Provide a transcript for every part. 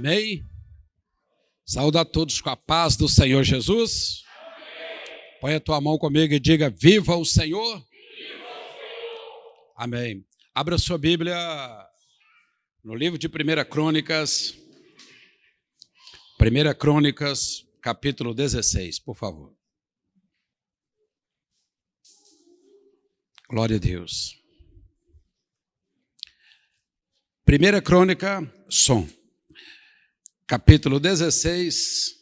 Amém? Saúde a todos com a paz do Senhor Jesus. Põe a tua mão comigo e diga: viva o Senhor. Viva o Senhor. Amém. Abra sua Bíblia no livro de 1 Crônicas. 1 Crônicas, capítulo 16, por favor. Glória a Deus. 1 Crônica, som. Capítulo 16.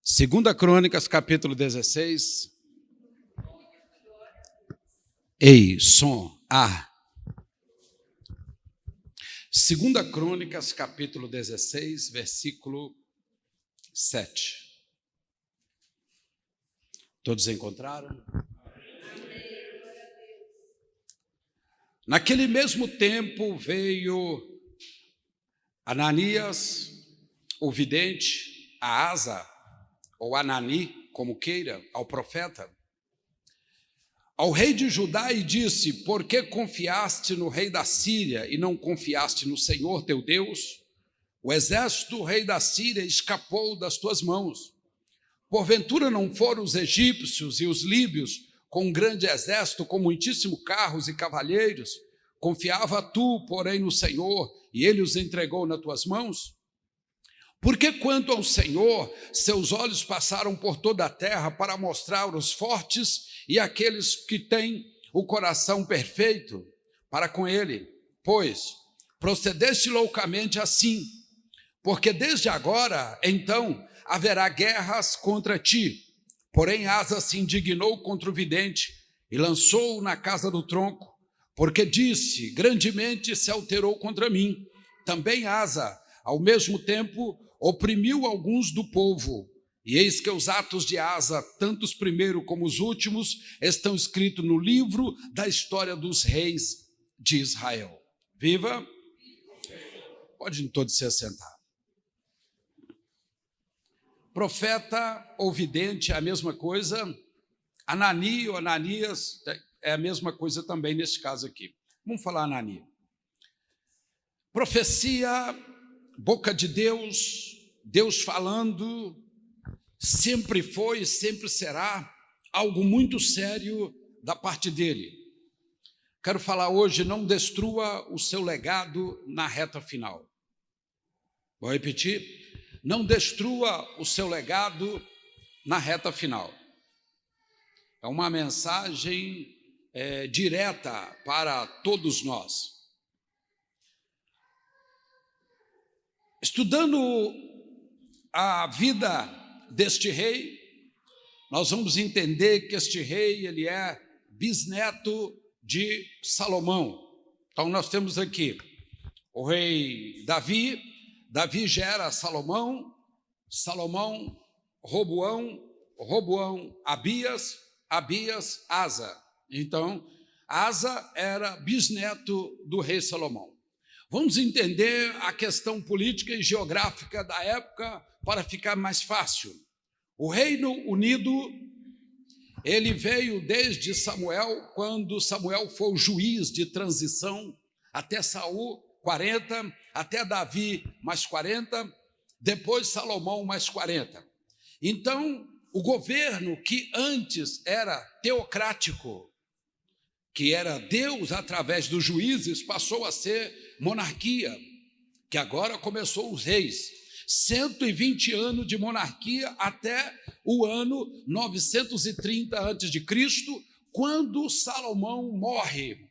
Segunda Crônicas, capítulo 16. Ei, som, A. Segunda Crônicas, capítulo 16, versículo 7. Todos encontraram? Naquele mesmo tempo veio Ananias, o vidente, a Asa, ou Anani, como queira, ao profeta, ao rei de Judá e disse: por que confiaste no rei da Síria e não confiaste no Senhor teu Deus? O exército do rei da Síria escapou das tuas mãos. Porventura não foram os egípcios e os líbios com um grande exército, com muitíssimos carros e cavalheiros? Confiava tu, porém, no Senhor, e ele os entregou nas tuas mãos? Porque quanto ao Senhor, seus olhos passaram por toda a terra para mostrar os fortes e aqueles que têm o coração perfeito para com ele. Pois procedeste loucamente assim, porque desde agora, então, haverá guerras contra ti. Porém, Asa se indignou contra o vidente e lançou-o na casa do tronco, porque disse: grandemente se alterou contra mim. Também Asa, ao mesmo tempo, oprimiu alguns do povo. E eis que os atos de Asa, tanto os primeiros como os últimos, estão escritos no livro da história dos reis de Israel. Viva! Podem todos se assentar. Profeta ou vidente é a mesma coisa. Anani ou Ananias é a mesma coisa também nesse caso aqui. Vamos falar Anani. Profecia, boca de Deus, Deus falando, sempre foi e sempre será algo muito sério da parte dele. Quero falar hoje: não destrua o seu legado na reta final. Vou repetir: não destrua o seu legado na reta final. É uma mensagem direta para todos nós. Estudando a vida deste rei, nós vamos entender que este rei, ele é bisneto de Salomão. Então nós temos aqui o rei Davi. Davi gera Salomão, Salomão, Roboão, Roboão, Abias, Abias, Asa. Então, Asa era bisneto do rei Salomão. Vamos entender a questão política e geográfica da época para ficar mais fácil. O Reino Unido, ele veio desde Samuel, quando Samuel foi o juiz de transição, até Saul, 40, até Davi, mais 40, depois Salomão, mais 40. Então, o governo que antes era teocrático, que era Deus através dos juízes, passou a ser monarquia, que agora começou os reis. 120 anos de monarquia até o ano 930 a.C., quando Salomão morre.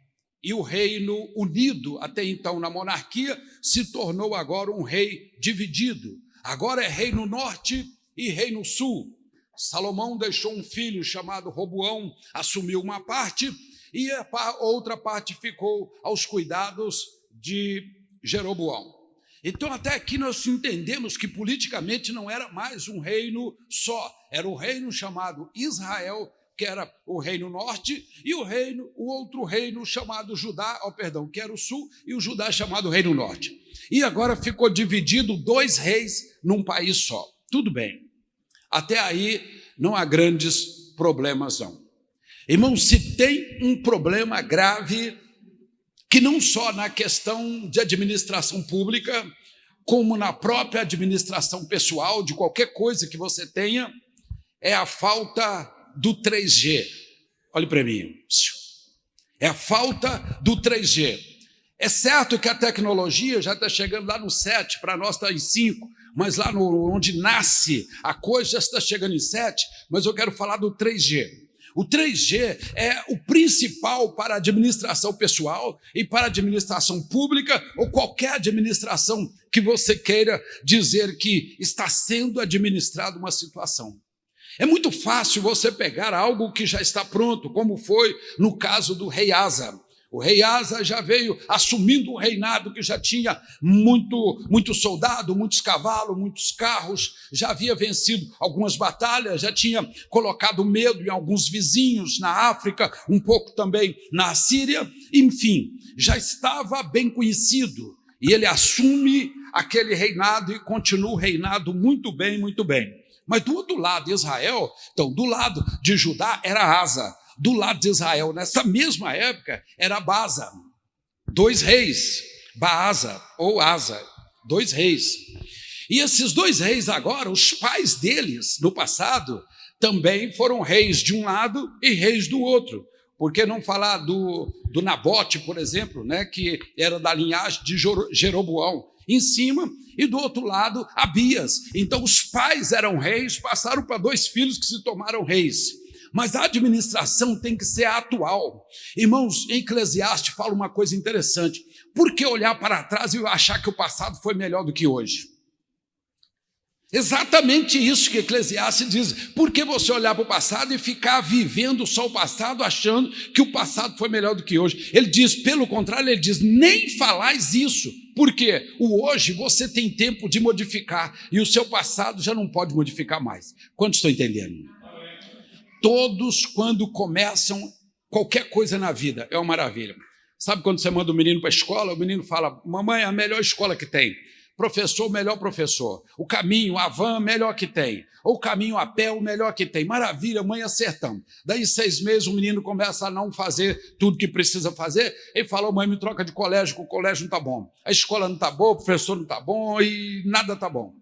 E o Reino Unido, até então na monarquia, se tornou agora um rei dividido. Agora é Reino Norte e Reino Sul. Salomão deixou um filho chamado Roboão, assumiu uma parte, e a outra parte ficou aos cuidados de Jeroboão. Então até aqui nós entendemos que politicamente não era mais um reino só, era o reino chamado Israel, que era o reino norte, e o outro reino chamado Judá, que era o sul, e o Judá chamado reino norte. E agora ficou dividido 2 reis num país só. Tudo bem. Até aí não há grandes problemas não. Irmão, se tem um problema grave, que não só na questão de administração pública, como na própria administração pessoal, de qualquer coisa que você tenha, é a falta do 3G. Olhe para mim. É a falta do 3G. É certo que a tecnologia já está chegando lá no 7, para nós está em 5, mas lá onde nasce a coisa já está chegando em 7, mas eu quero falar do 3G. O 3G é o principal para a administração pessoal e para a administração pública ou qualquer administração que você queira dizer que está sendo administrada uma situação. É muito fácil você pegar algo que já está pronto, como foi no caso do rei Asa. O rei Asa já veio assumindo um reinado que já tinha muito soldado, muitos cavalos, muitos carros, já havia vencido algumas batalhas, já tinha colocado medo em alguns vizinhos na África, um pouco também na Síria, enfim, já estava bem conhecido. E ele assume aquele reinado e continua o reinado muito bem, muito bem. Mas do outro lado de Israel, então do lado de Judá era Asa. Do lado de Israel, nessa mesma época, era Baasa, 2 reis, Baasa ou Asa, 2 reis. E esses 2 reis agora, os pais deles, no passado, também foram reis de um lado e reis do outro. Por que não falar do Nabote, por exemplo, né, que era da linhagem de Jeroboão, em cima, e do outro lado, Abias. Então, os pais eram reis, passaram para 2 filhos que se tornaram reis. Mas a administração tem que ser atual. Irmãos, em Eclesiastes fala uma coisa interessante. Por que olhar para trás e achar que o passado foi melhor do que hoje? Exatamente isso que Eclesiastes diz. Por que você olhar para o passado e ficar vivendo só o passado, achando que o passado foi melhor do que hoje? Ele diz, pelo contrário, ele diz, nem falais isso. Por quê? O hoje você tem tempo de modificar e o seu passado já não pode modificar mais. Quantos estão entendendo? Todos, quando começam qualquer coisa na vida, é uma maravilha. Sabe quando você manda o menino para a escola, o menino fala, mamãe, é a melhor escola que tem. Professor, o melhor professor. O caminho, a van, melhor que tem. Ou o caminho a pé, o melhor que tem. Maravilha, mãe, acertamos. Daí 6 meses o menino começa a não fazer tudo que precisa fazer. Ele fala, mãe, me troca de colégio, que o colégio não está bom. A escola não está boa, o professor não está bom e nada está bom.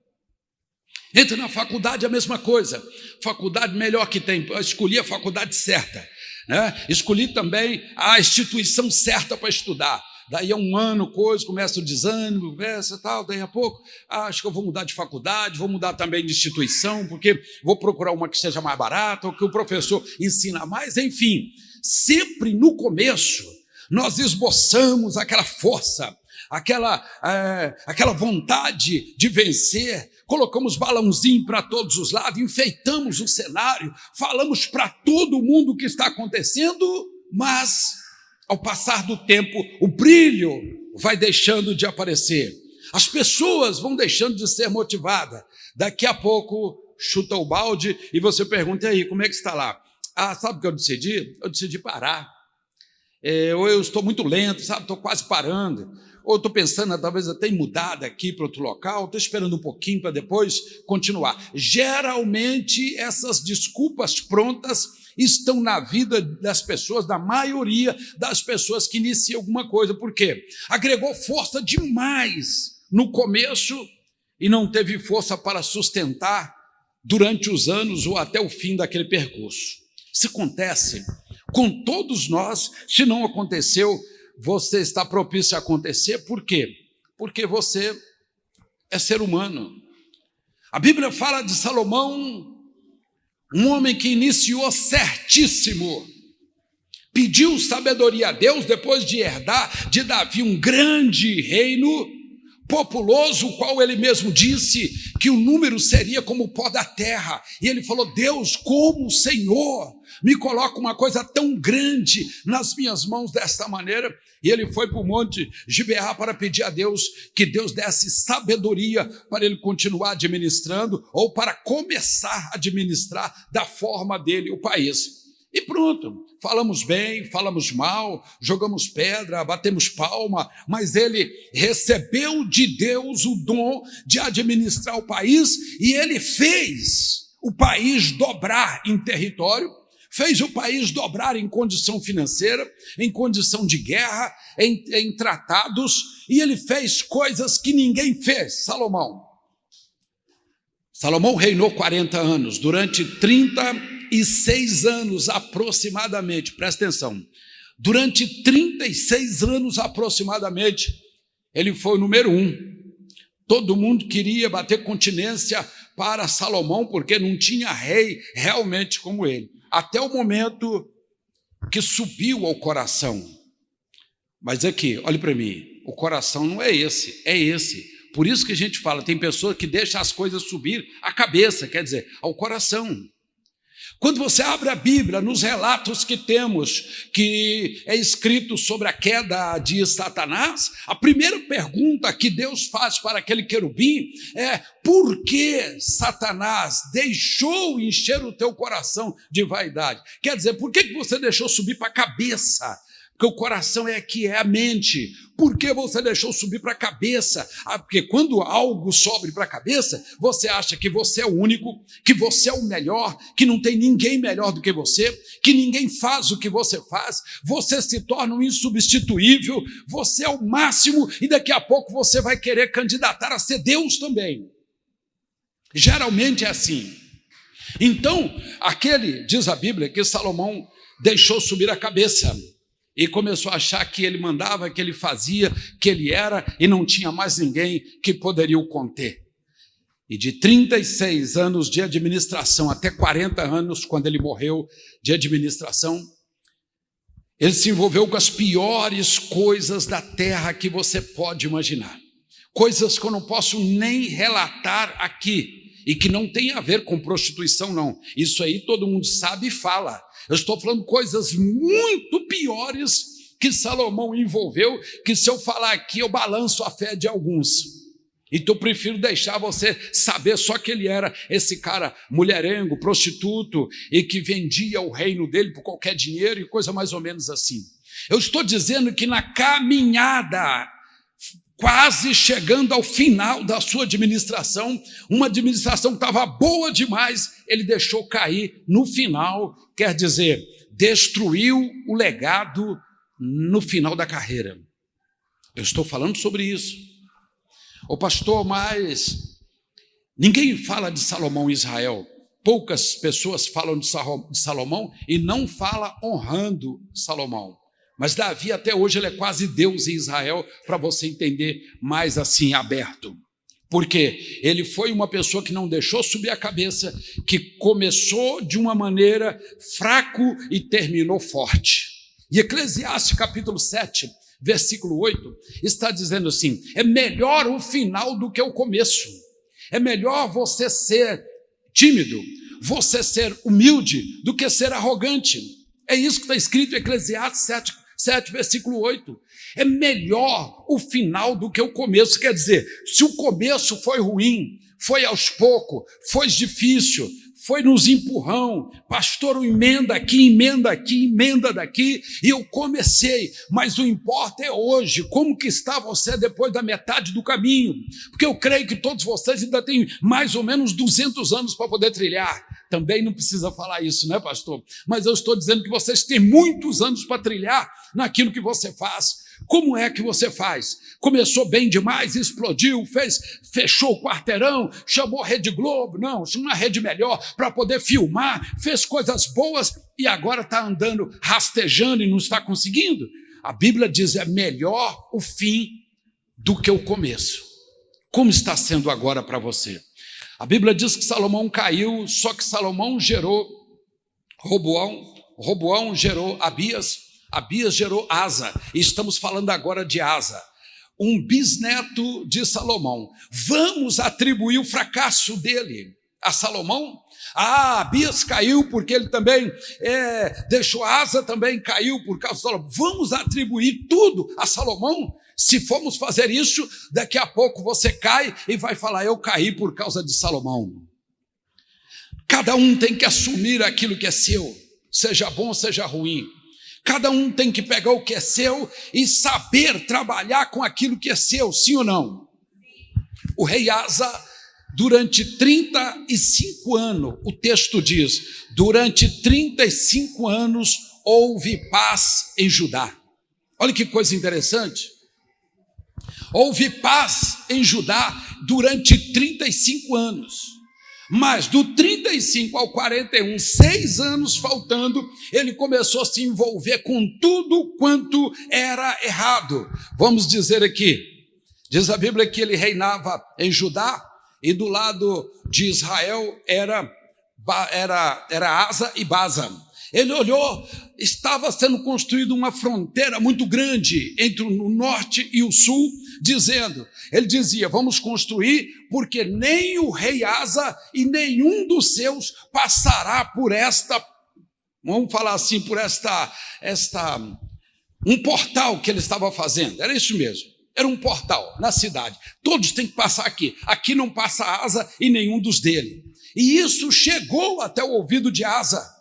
Entra na faculdade, a mesma coisa. Faculdade melhor que tem. Eu escolhi a faculdade certa, né? Escolhi também a instituição certa para estudar. Daí a 1 ano, começa o desânimo, tal. Daí a pouco, acho que eu vou mudar de faculdade, vou mudar também de instituição, porque vou procurar uma que seja mais barata, ou que o professor ensina mais, enfim. Sempre no começo, nós esboçamos aquela força, aquela vontade de vencer, colocamos balãozinho para todos os lados, enfeitamos o cenário, falamos para todo mundo o que está acontecendo, mas ao passar do tempo, o brilho vai deixando de aparecer. As pessoas vão deixando de ser motivadas. Daqui a pouco, chuta o balde e você pergunta, e aí, como é que está lá? Ah, sabe o que eu decidi? Eu decidi parar. Ou eu estou muito lento, sabe? Estou quase parando. Ou estou pensando, talvez até em mudar daqui para outro local, estou esperando um pouquinho para depois continuar. Geralmente, essas desculpas prontas estão na vida das pessoas, da maioria das pessoas que iniciam alguma coisa. Por quê? Agregou força demais no começo e não teve força para sustentar durante os anos ou até o fim daquele percurso. Isso acontece com todos nós. Se não aconteceu, você está propício a acontecer. Por quê? Porque você é ser humano. A Bíblia fala de Salomão, um homem que iniciou certíssimo, pediu sabedoria a Deus depois de herdar de Davi um grande reino populoso, o qual ele mesmo disse que o número seria como o pó da terra. E ele falou, Deus, como o Senhor me coloca uma coisa tão grande nas minhas mãos desta maneira? E ele foi para o monte Gibeá para pedir a Deus que Deus desse sabedoria para ele continuar administrando ou para começar a administrar da forma dele o país. E pronto, falamos bem, falamos mal, jogamos pedra, batemos palma, mas ele recebeu de Deus o dom de administrar o país e ele fez o país dobrar em território, fez o país dobrar em condição financeira, em condição de guerra, em tratados, e ele fez coisas que ninguém fez, Salomão. Salomão reinou 40 anos, durante 36 anos aproximadamente, presta atenção, durante 36 anos aproximadamente, ele foi o número 1. Todo mundo queria bater continência para Salomão, porque não tinha rei realmente como ele. Até o momento que subiu ao coração. Mas aqui, olhe para mim, o coração não é esse, é esse. Por isso que a gente fala, tem pessoas que deixam as coisas subir à cabeça, quer dizer, ao coração. Quando você abre a Bíblia, nos relatos que temos, que é escrito sobre a queda de Satanás, a primeira pergunta que Deus faz para aquele querubim é: por que Satanás deixou encher o teu coração de vaidade? Quer dizer, por que você deixou subir para a cabeça? Porque o coração é aqui, é a mente. Por que você deixou subir para a cabeça? Porque quando algo sobe para a cabeça, você acha que você é o único, que você é o melhor, que não tem ninguém melhor do que você, que ninguém faz o que você faz, você se torna um insubstituível, você é o máximo e daqui a pouco você vai querer candidatar a ser Deus também. Geralmente é assim. Então, diz a Bíblia, que Salomão deixou subir a cabeça. E começou a achar que ele mandava, que ele fazia, que ele era, e não tinha mais ninguém que poderia o conter. E de 36 anos de administração até 40 anos, quando ele morreu de administração, ele se envolveu com as piores coisas da terra que você pode imaginar. Coisas que eu não posso nem relatar aqui, e que não tem a ver com prostituição, não. Isso aí todo mundo sabe e fala. Eu estou falando coisas muito piores que Salomão envolveu, que se eu falar aqui eu balanço a fé de alguns. Então eu prefiro deixar você saber só que ele era esse cara mulherengo, prostituto, e que vendia o reino dele por qualquer dinheiro e coisa mais ou menos assim. Eu estou dizendo que na caminhada, quase chegando ao final da sua administração, uma administração que estava boa demais, ele deixou cair no final, quer dizer, destruiu o legado no final da carreira. Eu estou falando sobre isso. Ô pastor, mas ninguém fala de Salomão em Israel. Poucas pessoas falam de Salomão e não fala honrando Salomão. Mas Davi até hoje ele é quase Deus em Israel, para você entender mais assim, aberto. Porque ele foi uma pessoa que não deixou subir a cabeça, que começou de uma maneira fraco e terminou forte. E Eclesiastes capítulo 7, versículo 8, está dizendo assim: é melhor o final do que o começo. É melhor você ser tímido, você ser humilde, do que ser arrogante. É isso que está escrito em Eclesiastes 7, versículo 8. É melhor o final do que o começo. Quer dizer, se o começo foi ruim, foi aos poucos, foi difícil, foi nos empurrão, pastor, emenda aqui, emenda daqui, e eu comecei, mas o importa é hoje, como que está você depois da metade do caminho, porque eu creio que todos vocês ainda têm mais ou menos 200 anos para poder trilhar. Também não precisa falar isso, né, pastor? Mas eu estou dizendo que vocês têm muitos anos para trilhar naquilo que você faz. Como é que você faz? Começou bem demais, explodiu, fechou o quarteirão, chamou a Rede Globo, não, chamou uma rede melhor para poder filmar, fez coisas boas e agora está andando rastejando e não está conseguindo? A Bíblia diz, é melhor o fim do que o começo. Como está sendo agora para você? A Bíblia diz que Salomão caiu, só que Salomão gerou Roboão, Roboão gerou Abias, Abias gerou Asa, e estamos falando agora de Asa, um bisneto de Salomão. Vamos atribuir o fracasso dele a Salomão? Abias caiu porque ele também deixou, Asa também caiu por causa de Salomão. Vamos atribuir tudo a Salomão? Se formos fazer isso, daqui a pouco você cai e vai falar, eu caí por causa de Salomão. Cada um tem que assumir aquilo que é seu, seja bom, seja ruim. Cada um tem que pegar o que é seu e saber trabalhar com aquilo que é seu, sim ou não? O rei Asa durante 35 anos, o texto diz, durante 35 anos houve paz em Judá. Olha que coisa interessante. Houve paz em Judá durante 35 anos. Mas do 35 ao 41, 6 anos faltando, ele começou a se envolver com tudo quanto era errado. Vamos dizer aqui, diz a Bíblia que ele reinava em Judá, e do lado de Israel era Asa e Baza. Ele olhou, estava sendo construída uma fronteira muito grande entre o norte e o sul, ele dizia, vamos construir, porque nem o rei Asa e nenhum dos seus passará por esta, vamos falar assim, por um portal que ele estava fazendo, era isso mesmo, era um portal na cidade, todos têm que passar aqui não passa Asa e nenhum dos dele, e isso chegou até o ouvido de Asa.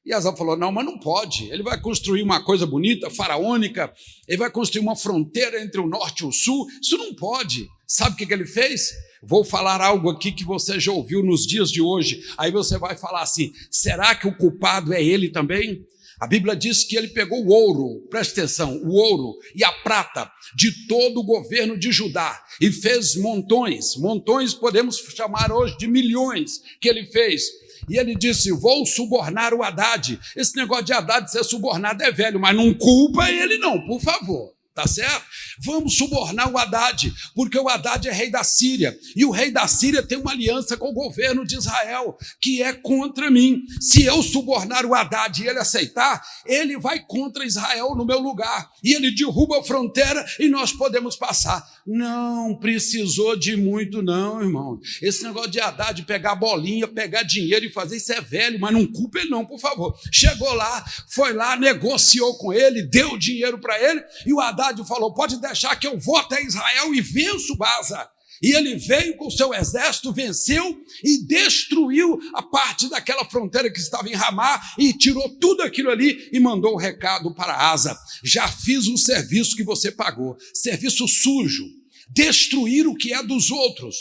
E Asa falou, não, mas não pode, ele vai construir uma coisa bonita, faraônica, ele vai construir uma fronteira entre o norte e o sul, isso não pode. Sabe o que ele fez? Vou falar algo aqui que você já ouviu nos dias de hoje, aí você vai falar assim, será que o culpado é ele também? A Bíblia diz que ele pegou o ouro, presta atenção, o ouro e a prata de todo o governo de Judá e fez montões podemos chamar hoje de milhões que ele fez. E ele disse, vou subornar o Haddad. Esse negócio de Haddad ser subornado é velho, mas não culpa ele não, por favor. Tá certo? Vamos subornar o Haddad, porque o Haddad é rei da Síria, e o rei da Síria tem uma aliança com o governo de Israel, que é contra mim. Se eu subornar o Haddad e ele aceitar, ele vai contra Israel no meu lugar, e ele derruba a fronteira e nós podemos passar. Não precisou de muito não, irmão. Esse negócio de Haddad pegar bolinha, pegar dinheiro e fazer isso é velho, mas não culpa ele não, por favor. Chegou lá, foi lá, negociou com ele, deu dinheiro para ele, e o Haddad falou, pode deixar que eu vou até Israel e venço Baza. E ele veio com o seu exército, venceu e destruiu a parte daquela fronteira que estava em Ramá e tirou tudo aquilo ali e mandou o recado para Asa. Já fiz um serviço que você pagou, serviço sujo, destruir o que é dos outros,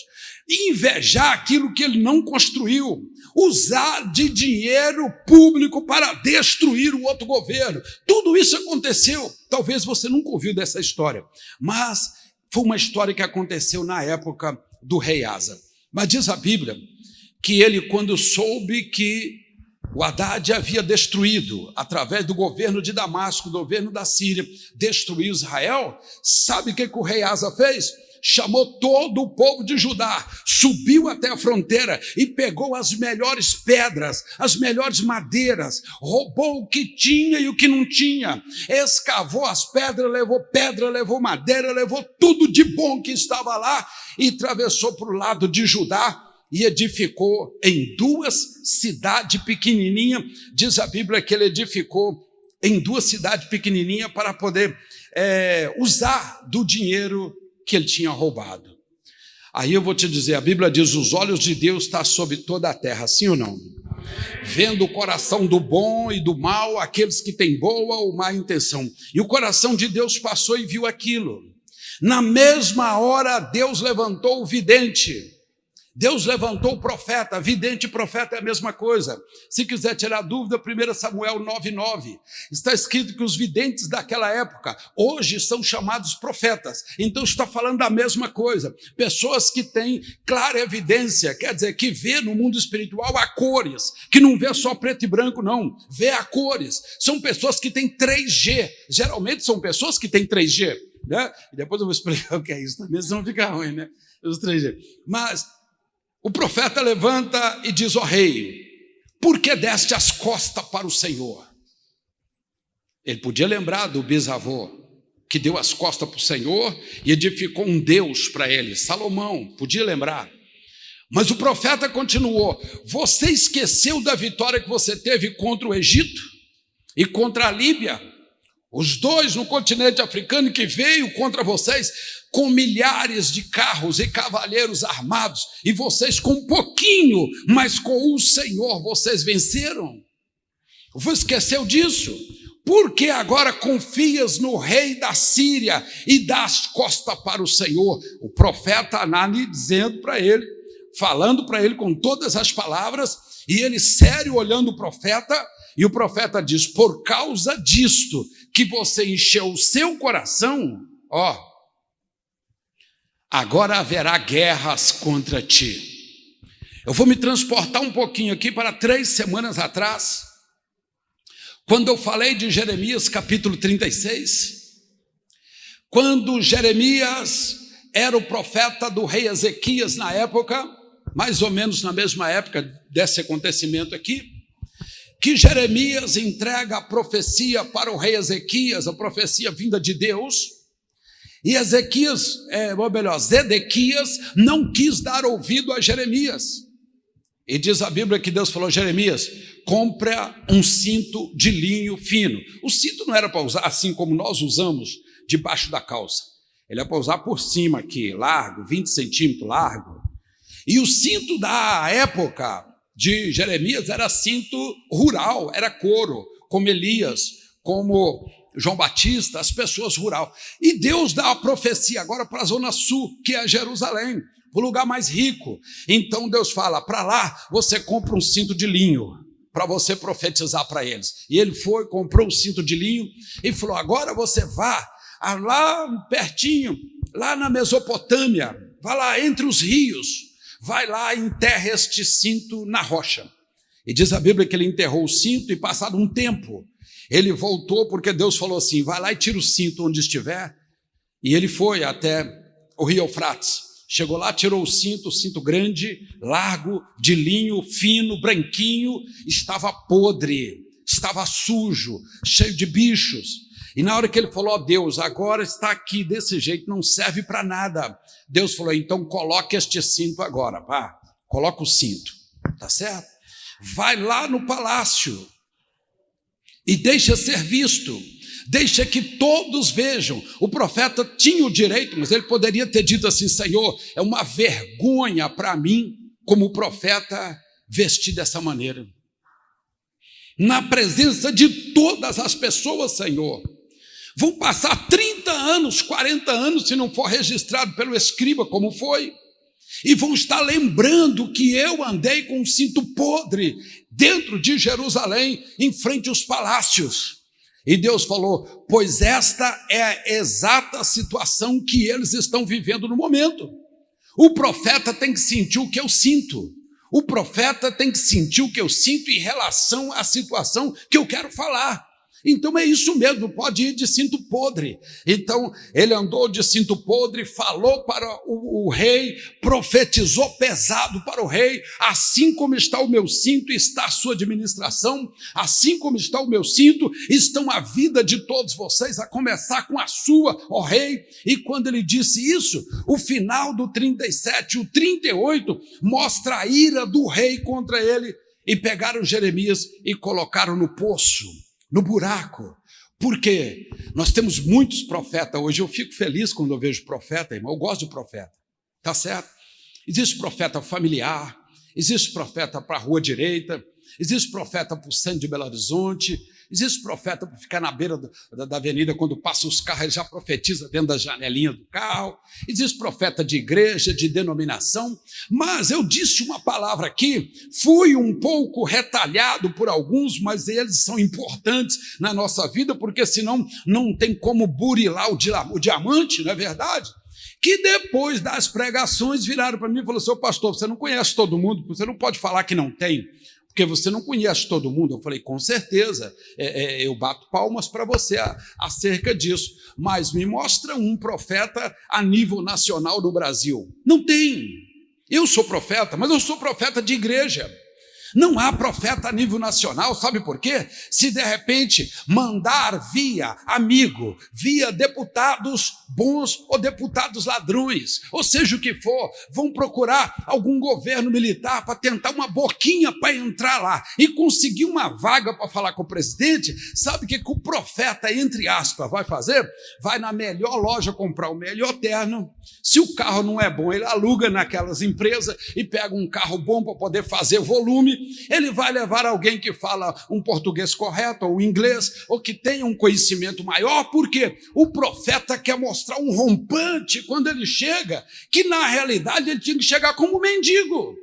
invejar aquilo que ele não construiu, usar de dinheiro público para destruir o outro governo. Tudo isso aconteceu. Talvez você nunca ouviu dessa história, mas foi uma história que aconteceu na época do rei Asa. Mas diz a Bíblia que ele, quando soube que o Haddad havia destruído, através do governo de Damasco, do governo da Síria, destruiu Israel, sabe o que o rei Asa fez? Chamou todo o povo de Judá, subiu até a fronteira e pegou as melhores pedras, as melhores madeiras, roubou o que tinha e o que não tinha, escavou as pedras, levou madeira, levou tudo de bom que estava lá e atravessou para o lado de Judá e edificou em 2 cidades pequenininhas. Diz a Bíblia que ele edificou em 2 cidades pequenininhas para poder usar do dinheiro que ele tinha roubado. Aí eu vou te dizer, a Bíblia diz, os olhos de Deus estão sobre toda a terra, sim ou não? Vendo o coração do bom e do mal, aqueles que têm boa ou má intenção. E o coração de Deus passou e viu aquilo. Na mesma hora, Deus levantou o vidente. Deus levantou o profeta, vidente e profeta é a mesma coisa. Se quiser tirar dúvida, 1 Samuel 9:9. Está escrito que os videntes daquela época, hoje são chamados profetas. Então está falando da mesma coisa. Pessoas que têm clara evidência, quer dizer, que vê no mundo espiritual a cores, que não vê só preto e branco não, vê a cores. São pessoas que têm 3G. Geralmente são pessoas que têm 3G. Né? E depois eu vou explicar o que é isso, também senão fica ruim, né? Os 3G. Mas o profeta levanta e diz, ó rei, por que deste as costas para o Senhor? Ele podia lembrar do bisavô, que deu as costas para o Senhor e edificou um Deus para ele, Salomão, podia lembrar. Mas o profeta continuou, você esqueceu da vitória que você teve contra o Egito e contra a Líbia? Os dois no continente africano que veio contra vocês com milhares de carros e cavaleiros armados, e vocês com um pouquinho, mas com o Senhor vocês venceram. Você esqueceu disso? Por que agora confias no rei da Síria e dá as costas para o Senhor? O profeta Anani dizendo para ele, falando para ele com todas as palavras, e ele sério olhando o profeta, e o profeta diz: por causa disto que você encheu o seu coração, agora haverá guerras contra ti. Eu vou me transportar um pouquinho aqui para 3 semanas atrás, quando eu falei de Jeremias capítulo 36, quando Jeremias era o profeta do rei Ezequias na época, mais ou menos na mesma época desse acontecimento aqui, que Jeremias entrega a profecia para o rei Ezequias, a profecia vinda de Deus, e Zedequias não quis dar ouvido a Jeremias. E diz a Bíblia que Deus falou: Jeremias, compra um cinto de linho fino. O cinto não era para usar assim como nós usamos debaixo da calça. Ele é para usar por cima aqui, largo, 20 centímetros largo. E o cinto da época de Jeremias era cinto rural, era couro, como Elias, como João Batista, as pessoas rural. E Deus dá a profecia agora para a zona sul, que é Jerusalém, o lugar mais rico. Então Deus fala: para lá você compra um cinto de linho, para você profetizar para eles. E ele foi, comprou um cinto de linho e falou: agora você vá lá pertinho, lá na Mesopotâmia, vá lá entre os rios, vai lá e enterra este cinto na rocha. E diz a Bíblia que ele enterrou o cinto, e passado um tempo ele voltou, porque Deus falou assim: vai lá e tira o cinto onde estiver. E ele foi até o rio Eufrates. Chegou lá, tirou o cinto grande, largo, de linho, fino, branquinho, estava podre, estava sujo, cheio de bichos. E na hora que ele falou: Deus, agora está aqui desse jeito, não serve para nada. Deus falou: então coloque este cinto agora, vá, coloca o cinto, tá certo? Vai lá no palácio e deixa ser visto. Deixa que todos vejam. O profeta tinha o direito, mas ele poderia ter dito assim: Senhor, é uma vergonha para mim, como profeta, vestir dessa maneira. Na presença de todas as pessoas, Senhor. Vão passar 30 anos, 40 anos, se não for registrado pelo escriba, como foi. E vão estar lembrando que eu andei com um cinto podre dentro de Jerusalém, em frente aos palácios. E Deus falou: pois esta é a exata situação que eles estão vivendo no momento. O profeta tem que sentir o que eu sinto. O profeta tem que sentir o que eu sinto em relação à situação que eu quero falar. Então é isso mesmo, pode ir de cinto podre. Então ele andou de cinto podre, falou para o rei, profetizou pesado para o rei: assim como está o meu cinto, está a sua administração, assim como está o meu cinto, estão a vida de todos vocês, a começar com a sua, ó rei. E quando ele disse isso, o final do 37, o 38, mostra a ira do rei contra ele, e pegaram Jeremias e colocaram no poço, no buraco. Por quê? Nós temos muitos profetas hoje. Eu fico feliz quando eu vejo profeta, irmão. Eu gosto de profeta, tá certo? Existe profeta familiar, existe profeta para a rua direita, existe profeta para o centro de Belo Horizonte, existe profeta para ficar na beira da avenida, quando passam os carros, ele já profetiza dentro da janelinha do carro. Existe profeta de igreja, de denominação. Mas eu disse uma palavra aqui, fui um pouco retalhado por alguns, mas eles são importantes na nossa vida, porque senão não tem como burilar o diamante, não é verdade? Que depois das pregações viraram para mim e falaram: seu pastor, você não conhece todo mundo, você não pode falar que não tem, porque você não conhece todo mundo. Eu falei: com certeza, eu bato palmas para você acerca disso, mas me mostra um profeta a nível nacional no Brasil. Não tem. Eu sou profeta, mas eu sou profeta de igreja. Não há profeta a nível nacional, sabe por quê? Se de repente mandar via amigo, via deputados bons ou deputados ladrões, ou seja o que for, vão procurar algum governo militar para tentar uma boquinha para entrar lá e conseguir uma vaga para falar com o presidente. Sabe o que o profeta, entre aspas, vai fazer? Vai na melhor loja comprar o melhor terno. Se o carro não é bom, ele aluga naquelas empresas e pega um carro bom para poder fazer volume. ele vai levar alguém que fala um português correto, ou inglês, ou que tenha um conhecimento maior, porque o profeta quer mostrar um rompante quando ele chega, que na realidade ele tinha que chegar como um mendigo.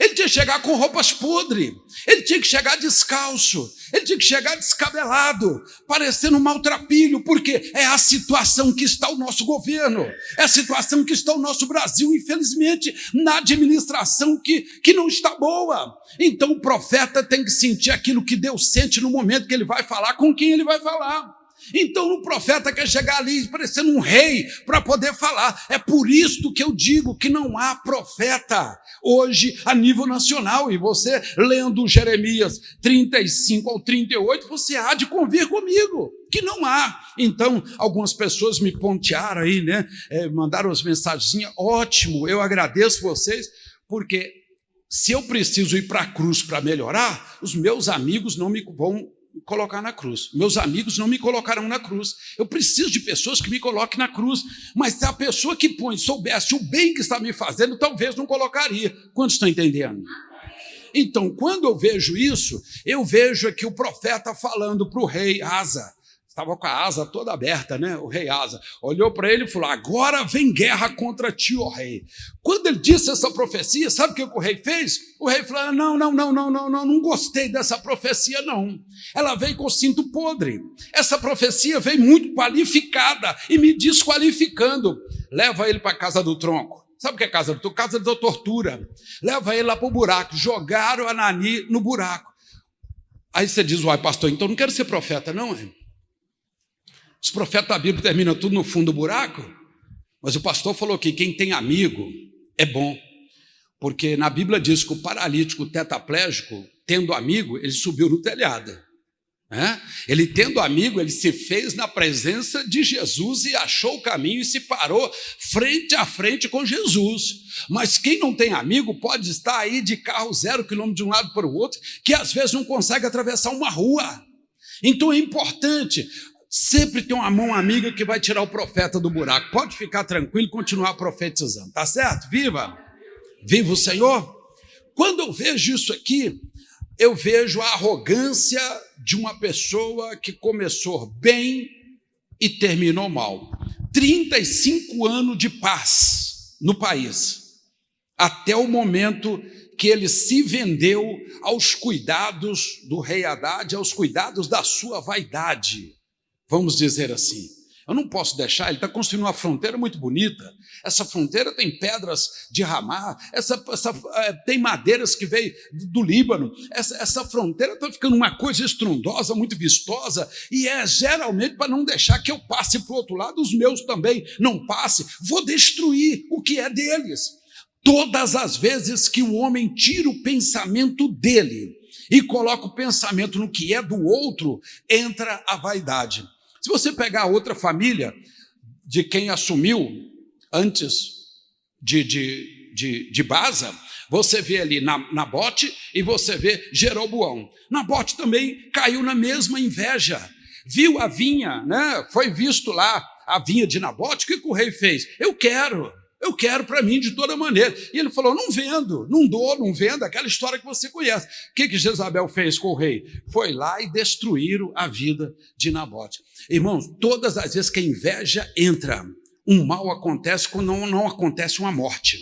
Ele tinha que chegar com roupas podres, ele tinha que chegar descalço, ele tinha que chegar descabelado, parecendo um maltrapilho, porque é a situação que está o nosso governo, é a situação que está o nosso Brasil, infelizmente, na administração que não está boa. Então o profeta tem que sentir aquilo que Deus sente no momento que ele vai falar, com quem ele vai falar. Então o profeta quer chegar ali parecendo um rei para poder falar. É por isso que eu digo que não há profeta hoje a nível nacional. E você lendo Jeremias 35 ao 38, você há de convir comigo que não há. Então algumas pessoas me pontearam aí, né? Mandaram as mensagens. Ótimo, eu agradeço vocês, porque se eu preciso ir para a cruz para melhorar, os meus amigos não me vão colocar na cruz. Meus amigos não me colocarão na cruz. Eu preciso de pessoas que me coloquem na cruz. Mas se a pessoa que põe soubesse o bem que está me fazendo, talvez não colocaria. Quantos estão entendendo? Então, quando eu vejo isso, eu vejo aqui o profeta falando para o rei Asa. Estava com a asa toda aberta, né? O rei Asa olhou para ele e falou: agora vem guerra contra ti, ó rei. Quando ele disse essa profecia, sabe o que o rei fez? O rei falou: não gostei dessa profecia, não. Ela veio com cinto podre. Essa profecia veio muito qualificada e me desqualificando. Leva ele para a casa do tronco. Sabe o que é casa do tronco? Casa da tortura. Leva ele lá para o buraco. Jogaram Anani no buraco. Aí você diz: uai, pastor, então não quero ser profeta, não, é? Os profetas da Bíblia terminam tudo no fundo do buraco, mas o pastor falou que quem tem amigo é bom, porque na Bíblia diz que o paralítico tetraplégico, tendo amigo, ele subiu no telhado. Ele tendo amigo, ele se fez na presença de Jesus e achou o caminho e se parou frente a frente com Jesus. Mas quem não tem amigo pode estar aí de carro 0 quilômetro de um lado para o outro, que às vezes não consegue atravessar uma rua. Então é importante sempre ter uma mão amiga que vai tirar o profeta do buraco. Pode ficar tranquilo e continuar profetizando, tá certo? Viva! Viva o Senhor! Quando eu vejo isso aqui, eu vejo a arrogância de uma pessoa que começou bem e terminou mal. 35 anos de paz no país, até o momento que ele se vendeu aos cuidados do rei Haddad, aos cuidados da sua vaidade. Vamos dizer assim, eu não posso deixar, ele está construindo uma fronteira muito bonita, essa fronteira tem pedras de Ramá, tem madeiras que veio do Líbano, essa fronteira está ficando uma coisa estrondosa, muito vistosa, e é geralmente para não deixar que eu passe para o outro lado, os meus também não passem, vou destruir o que é deles. Todas as vezes que o homem tira o pensamento dele e coloca o pensamento no que é do outro, entra a vaidade. Se você pegar outra família de quem assumiu antes de Baasa, você vê ali Nabote e você vê Jeroboão. Nabote também caiu na mesma inveja. Viu a vinha, né? Foi visto lá a vinha de Nabote. O que o rei fez? Eu quero para mim de toda maneira. E ele falou: não vendo, não dou, não vendo, aquela história que você conhece. O que Jezabel fez com o rei? Foi lá e destruíram a vida de Nabote. Irmãos, todas as vezes que a inveja entra, um mal acontece quando não acontece uma morte.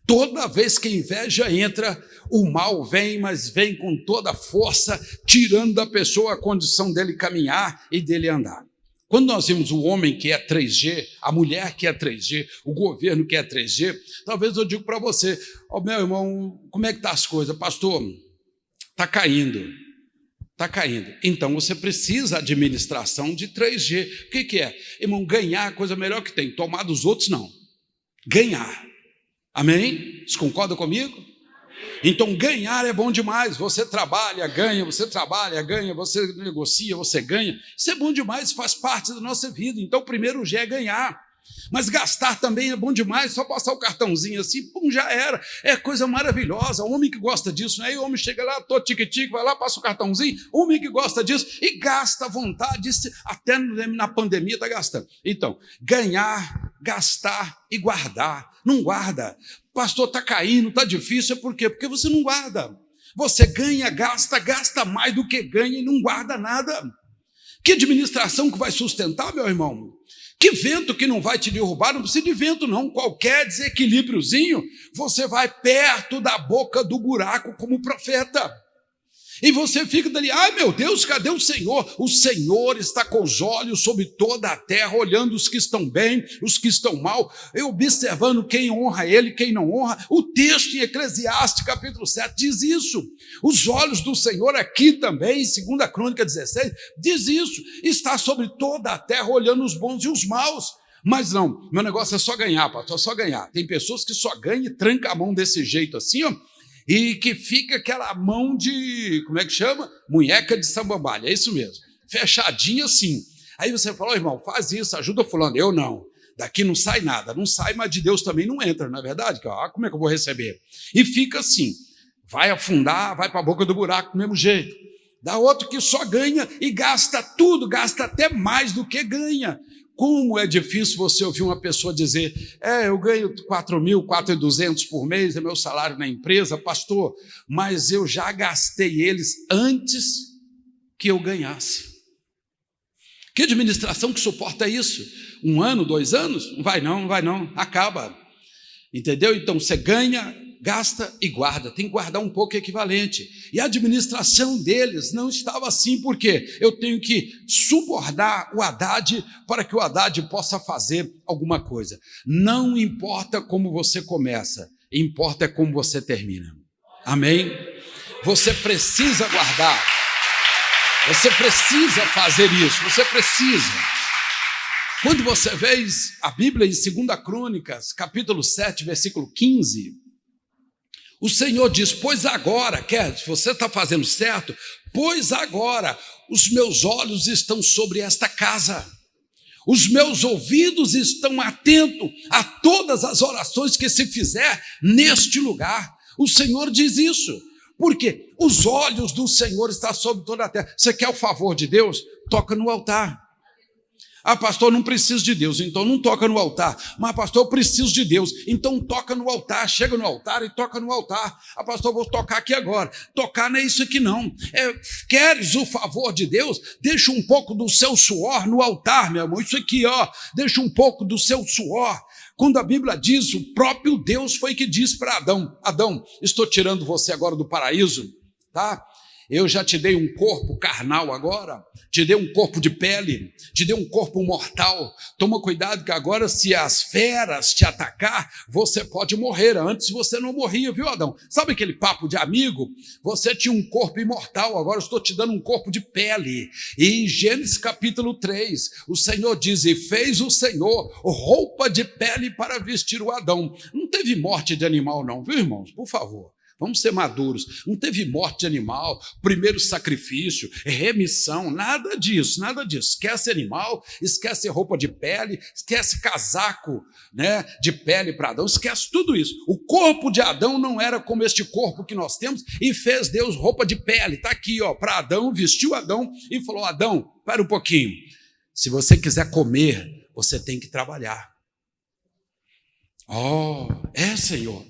Toda vez que a inveja entra, o mal vem, mas vem com toda a força, tirando da pessoa a condição dele caminhar e dele andar. Quando nós vimos o homem que é 3G, a mulher que é 3G, o governo que é 3G, talvez eu digo para você: meu irmão, como é que estão as coisas? Pastor, está caindo. Então você precisa de administração de 3G. O que é? Irmão, ganhar é a coisa melhor que tem, tomar dos outros não. Ganhar. Amém? Você concorda comigo? Então ganhar é bom demais. Você trabalha, ganha, você negocia, você ganha. Isso é bom demais, faz parte da nossa vida. Então o primeiro G é ganhar. Mas gastar também é bom demais, só passar o cartãozinho assim, pum, já era. É coisa maravilhosa. O homem que gosta disso, né? E o homem chega lá, todo tique-tique, vai lá, passa o cartãozinho. O homem que gosta disso e gasta à vontade, até na pandemia está gastando. Então, ganhar, gastar e guardar. Não guarda. Pastor, está caindo, está difícil, é por quê? Porque você não guarda. Você ganha, gasta mais do que ganha e não guarda nada. Que administração que vai sustentar, meu irmão? Que vento que não vai te derrubar? Não precisa de vento, não. Qualquer desequilíbriozinho, você vai perto da boca do buraco como profeta. E você fica dali, ai meu Deus, cadê o Senhor? O Senhor está com os olhos sobre toda a terra, olhando os que estão bem, os que estão mal, observando quem honra Ele, quem não honra. O texto em Eclesiastes, capítulo 7, diz isso. Os olhos do Senhor aqui também, em 2 Crônica 16, diz isso. Está sobre toda a terra, olhando os bons e os maus. Mas não, meu negócio é só ganhar, pastor, só ganhar. Tem pessoas que só ganham e trancam a mão desse jeito assim, ó. E que fica aquela mão de, como é que chama? Munheca de samambaia, é isso mesmo, fechadinha assim. Aí você fala, irmão, faz isso, ajuda fulano. Eu não, daqui não sai nada, não sai, mas de Deus também não entra, não é verdade? Como é que eu vou receber? E fica assim, vai afundar, vai para a boca do buraco do mesmo jeito. Dá outro que só ganha e gasta tudo, gasta até mais do que ganha. Como é difícil você ouvir uma pessoa dizer, eu ganho 4.200 por mês, é meu salário na empresa, pastor, mas eu já gastei eles antes que eu ganhasse. Que administração que suporta isso? 1 ano, 2 anos? Não vai não, acaba. Entendeu? Então você ganha, gasta e guarda, tem que guardar um pouco equivalente. E a administração deles não estava assim, porque eu tenho que subornar o Haddad para que o Haddad possa fazer alguma coisa. Não importa como você começa, importa como você termina. Amém? Você precisa guardar, você precisa fazer isso, você precisa. Quando você vê a Bíblia em 2 Crônicas, capítulo 7, versículo 15, o Senhor diz, pois agora, se você está fazendo certo, pois agora os meus olhos estão sobre esta casa, os meus ouvidos estão atentos a todas as orações que se fizer neste lugar. O Senhor diz isso, porque os olhos do Senhor estão sobre toda a terra. Você quer o favor de Deus? Toca no altar. Ah, pastor, não preciso de Deus, então não toca no altar. Mas, pastor, eu preciso de Deus, então toca no altar. Chega no altar e toca no altar. Ah, pastor, eu vou tocar aqui agora. Tocar não é isso aqui não. Queres o favor de Deus? Deixa um pouco do seu suor no altar, meu irmão. Isso aqui, ó, deixa um pouco do seu suor. Quando a Bíblia diz, o próprio Deus foi que disse para Adão, Adão, estou tirando você agora do paraíso, tá? Eu já te dei um corpo carnal agora, te dei um corpo de pele, te dei um corpo mortal. Toma cuidado que agora se as feras te atacar, você pode morrer. Antes você não morria, viu, Adão? Sabe aquele papo de amigo? Você tinha um corpo imortal, agora eu estou te dando um corpo de pele. E em Gênesis capítulo 3, o Senhor diz, e fez o Senhor roupa de pele para vestir o Adão. Não teve morte de animal não, viu, irmãos? Por favor. Vamos ser maduros. Não teve morte de animal, primeiro sacrifício, remissão, nada disso, nada disso. Esquece animal, esquece roupa de pele, esquece casaco, né, de pele para Adão, esquece tudo isso. O corpo de Adão não era como este corpo que nós temos e fez Deus roupa de pele. Está aqui, ó, para Adão, vestiu Adão e falou, Adão, para um pouquinho. Se você quiser comer, você tem que trabalhar. Oh, Senhor,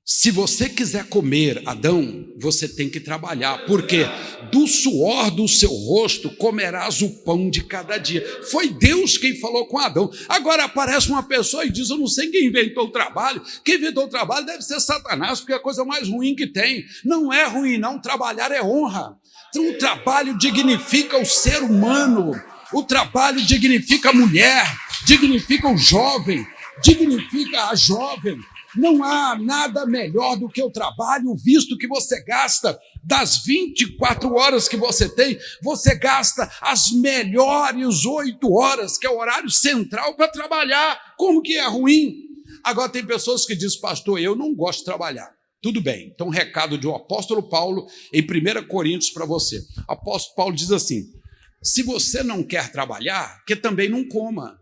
Se você quiser comer, Adão, você tem que trabalhar, porque do suor do seu rosto comerás o pão de cada dia. Foi Deus quem falou com Adão. Agora aparece uma pessoa e diz, eu não sei quem inventou o trabalho. Quem inventou o trabalho deve ser Satanás, porque é a coisa mais ruim que tem. Não é ruim não, trabalhar é honra. Então, o trabalho dignifica o ser humano, o trabalho dignifica a mulher, dignifica o jovem, dignifica a jovem. Não há nada melhor do que o trabalho, visto que você gasta das 24 horas que você tem, você gasta as melhores 8 horas, que é o horário central para trabalhar. Como que é ruim? Agora tem pessoas que dizem, pastor, eu não gosto de trabalhar. Tudo bem, então recado de um apóstolo Paulo em 1 Coríntios para você. O apóstolo Paulo diz assim, se você não quer trabalhar, que também não coma.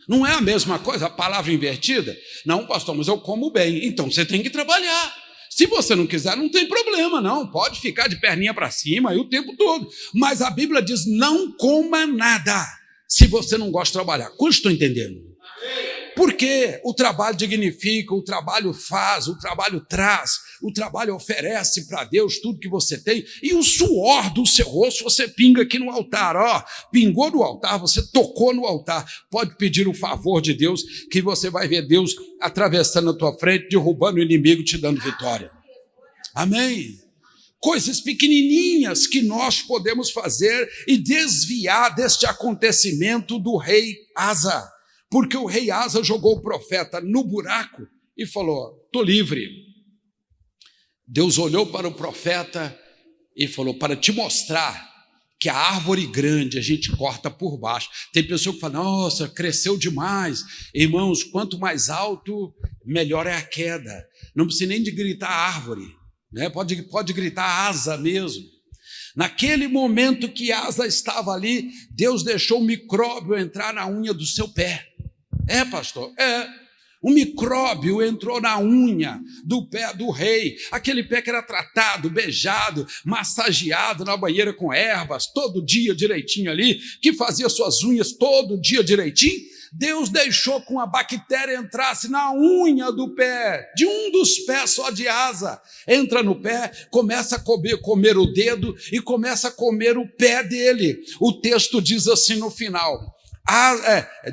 Não é a mesma coisa, a palavra invertida? Não, pastor, mas eu como bem. Então você tem que trabalhar. Se você não quiser, não tem problema, não. Pode ficar de perninha para cima aí o tempo todo. Mas a Bíblia diz, não coma nada se você não gosta de trabalhar. Quantos estão entendendo? Porque o trabalho dignifica, o trabalho faz, o trabalho traz, o trabalho oferece para Deus tudo que você tem, e o suor do seu rosto você pinga aqui no altar, ó, pingou no altar, você tocou no altar, pode pedir o favor de Deus, que você vai ver Deus atravessando a tua frente, derrubando o inimigo, te dando vitória. Amém? Coisas pequenininhas que nós podemos fazer e desviar deste acontecimento do rei Asa, porque o rei Asa jogou o profeta no buraco e falou: estou livre. Deus olhou para o profeta e falou: para te mostrar que a árvore grande a gente corta por baixo. Tem pessoa que fala: nossa, cresceu demais. Irmãos, quanto mais alto, melhor é a queda. Não precisa nem de gritar árvore, né? Pode gritar asa mesmo. Naquele momento que Asa estava ali, Deus deixou um micróbio entrar na unha do seu pé. É, pastor? É. Um micróbio entrou na unha do pé do rei, aquele pé que era tratado, beijado, massageado na banheira com ervas, todo dia direitinho ali, que fazia suas unhas todo dia direitinho. Deus deixou que uma bactéria entrasse na unha do pé, de um dos pés só de Asa. Entra no pé, começa a comer o dedo e começa a comer o pé dele. O texto diz assim no final,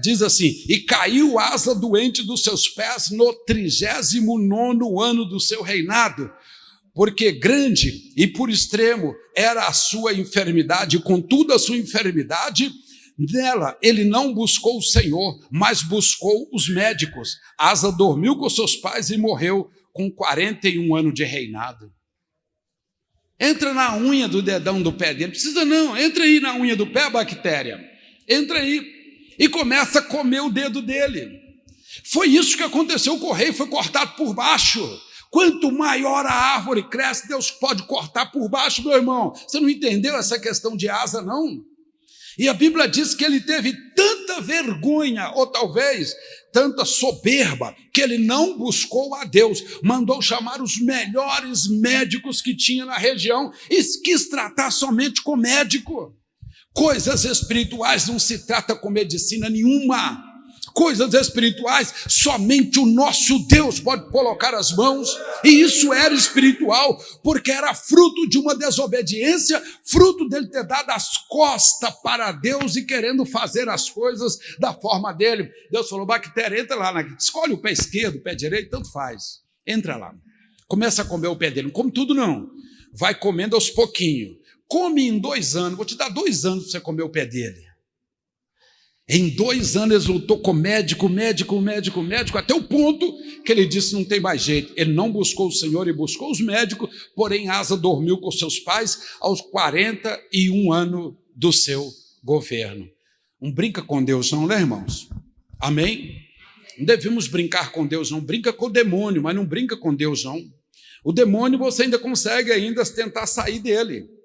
diz assim: e caiu Asa doente dos seus pés no 39º ano do seu reinado, porque grande e por extremo era a sua enfermidade, contudo a sua enfermidade, nela ele não buscou o Senhor, mas buscou os médicos. Asa dormiu com seus pais e morreu com 41 anos de reinado. Entra na unha do dedão do pé dele, precisa não, entra aí na unha do pé, a bactéria, entra aí e começa a comer o dedo dele. Foi isso que aconteceu com o rei, foi cortado por baixo. Quanto maior a árvore cresce, Deus pode cortar por baixo, meu irmão. Você não entendeu essa questão de Asa, não? E a Bíblia diz que ele teve tanta vergonha, ou talvez tanta soberba, que ele não buscou a Deus, mandou chamar os melhores médicos que tinha na região e quis tratar somente com médico. Coisas espirituais não se trata com medicina nenhuma. Coisas espirituais, somente o nosso Deus pode colocar as mãos, e isso era espiritual, porque era fruto de uma desobediência, fruto dele ter dado as costas para Deus e querendo fazer as coisas da forma dele. Deus falou: bactéria, entra lá, escolhe o pé esquerdo, o pé direito, tanto faz, entra lá, começa a comer o pé dele, não come tudo não, vai comendo aos pouquinhos, come em 2 anos, vou te dar 2 anos para você comer o pé dele. Em 2 anos ele lutou com médico, até o ponto que ele disse: não tem mais jeito. Ele não buscou o Senhor e buscou os médicos, porém Asa dormiu com seus pais aos 41 anos do seu governo. Não brinca com Deus não, né, irmãos? Amém? Não devemos brincar com Deus não, brinca com o demônio, mas não brinca com Deus não. O demônio você ainda consegue tentar sair dele.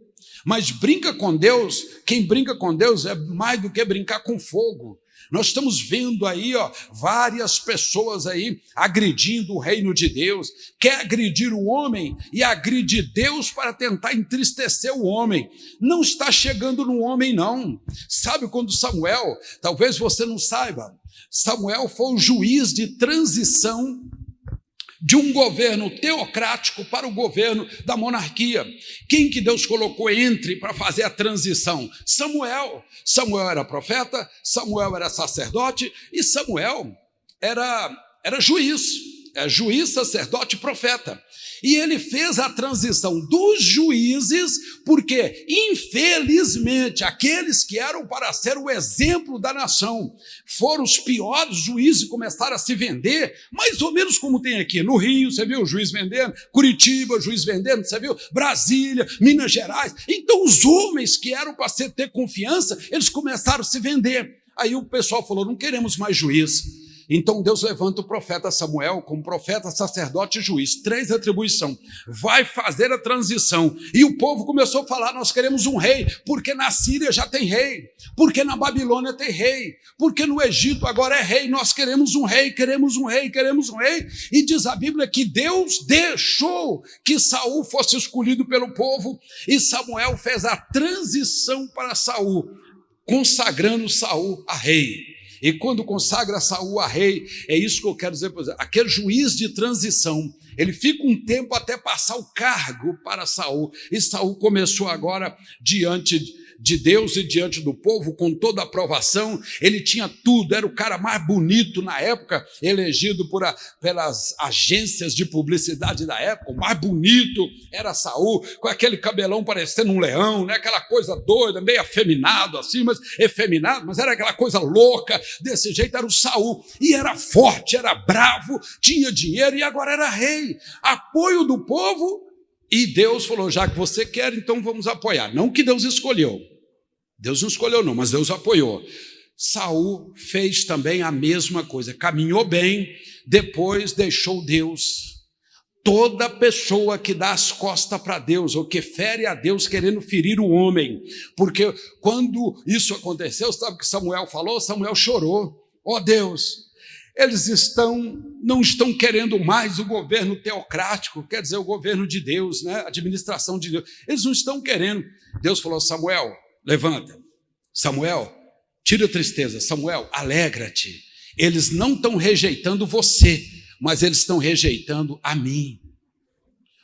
Mas brinca com Deus, quem brinca com Deus é mais do que brincar com fogo. Nós estamos vendo aí, várias pessoas aí agredindo o reino de Deus, quer agredir o homem e agride Deus para tentar entristecer o homem. Não está chegando no homem não. Sabe quando Samuel, talvez você não saiba, Samuel foi o juiz de transição de um governo teocrático para o governo da monarquia. Quem que Deus colocou para fazer a transição? Samuel. Samuel era profeta, Samuel era sacerdote e Samuel era juiz. Juiz, sacerdote e profeta. E ele fez a transição dos juízes, porque, infelizmente, aqueles que eram para ser o exemplo da nação foram os piores juízes e começaram a se vender, mais ou menos como tem aqui no Rio, você viu o juiz vendendo, Curitiba, o juiz vendendo, você viu, Brasília, Minas Gerais. Então, os homens que eram para ter confiança, eles começaram a se vender. Aí o pessoal falou: não queremos mais juiz. Então Deus levanta o profeta Samuel como profeta, sacerdote e juiz, 3 atribuições, vai fazer a transição, e o povo começou a falar: nós queremos um rei, porque na Síria já tem rei, porque na Babilônia tem rei, porque no Egito agora é rei, nós queremos um rei, queremos um rei, queremos um rei. E diz a Bíblia que Deus deixou que Saul fosse escolhido pelo povo, e Samuel fez a transição para Saul, consagrando Saul a rei. E quando consagra Saul a rei, é isso que eu quero dizer para você, aquele juiz de transição, ele fica um tempo até passar o cargo para Saul, e Saul começou agora diante de Deus e diante do povo, com toda a aprovação, ele tinha tudo, era o cara mais bonito na época, elegido pelas agências de publicidade da época, o mais bonito era Saul, com aquele cabelão parecendo um leão, né? Aquela coisa doida, meio afeminado assim, mas efeminado, mas era aquela coisa louca, desse jeito era o Saul, e era forte, era bravo, tinha dinheiro e agora era rei, apoio do povo, e Deus falou, já que você quer, então vamos apoiar, não que Deus escolheu, Deus não escolheu não, mas Deus apoiou. Saul fez também a mesma coisa, caminhou bem, depois deixou Deus. Toda pessoa que dá as costas para Deus, ou que fere a Deus querendo ferir o homem, porque quando isso aconteceu, sabe o que Samuel falou? Samuel chorou, ó Deus, eles não estão querendo mais o governo teocrático, quer dizer, o governo de Deus, né? A administração de Deus, eles não estão querendo. Deus falou, Samuel, levanta, Samuel, tira a tristeza, Samuel, alegra-te, eles não estão rejeitando você, mas eles estão rejeitando a mim.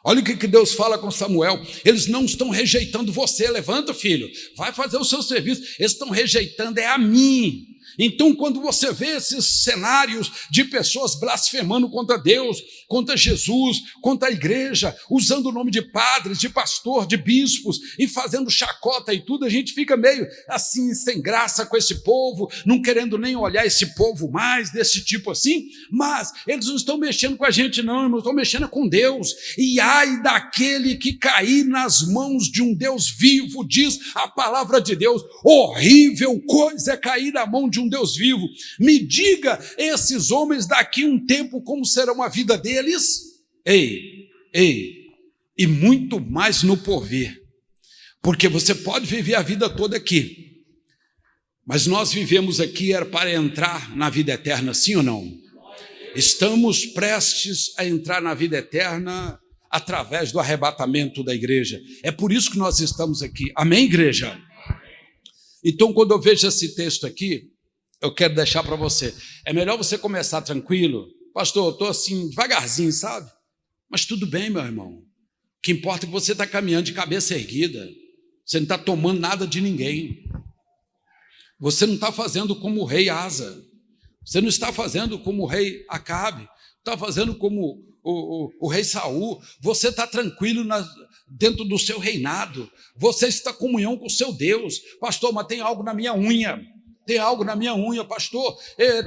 Olha o que Deus fala com Samuel, eles não estão rejeitando você, levanta filho, vai fazer o seu serviço, eles estão rejeitando a mim. Então, quando você vê esses cenários de pessoas blasfemando contra Deus, contra Jesus, contra a igreja, usando o nome de padres, de pastor, de bispos, e fazendo chacota e tudo, a gente fica meio assim, sem graça com esse povo, não querendo nem olhar esse povo mais, desse tipo assim, mas eles não estão mexendo com a gente não, irmãos, estão mexendo com Deus, e ai daquele que cair nas mãos de um Deus vivo, diz a palavra de Deus, horrível coisa é cair na mão de um Deus vivo. Me diga, esses homens daqui um tempo, como será a vida deles? E muito mais no porvir, porque você pode viver a vida toda aqui, mas nós vivemos aqui era para entrar na vida eterna, sim ou não? Estamos prestes a entrar na vida eterna através do arrebatamento da igreja, é por isso que nós estamos aqui, amém, igreja? Então, quando eu vejo esse texto aqui, eu quero deixar para você, é melhor você começar tranquilo, pastor, eu estou assim, devagarzinho, sabe? Mas tudo bem, meu irmão, o que importa é que você está caminhando de cabeça erguida, você não está tomando nada de ninguém, você não está fazendo como o rei Asa, você não está fazendo como o rei Acabe, está fazendo como o rei Saul, você está tranquilo dentro do seu reinado, você está em comunhão com o seu Deus, pastor, mas tem algo na minha unha, pastor,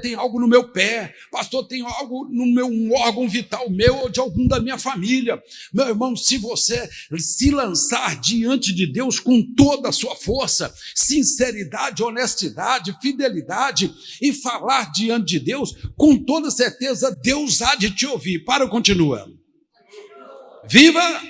tem algo no meu pé, pastor, tem algo um órgão vital meu ou de algum da minha família. Meu irmão, se você se lançar diante de Deus com toda a sua força, sinceridade, honestidade, fidelidade e falar diante de Deus, com toda certeza Deus há de te ouvir. Continua. Viva!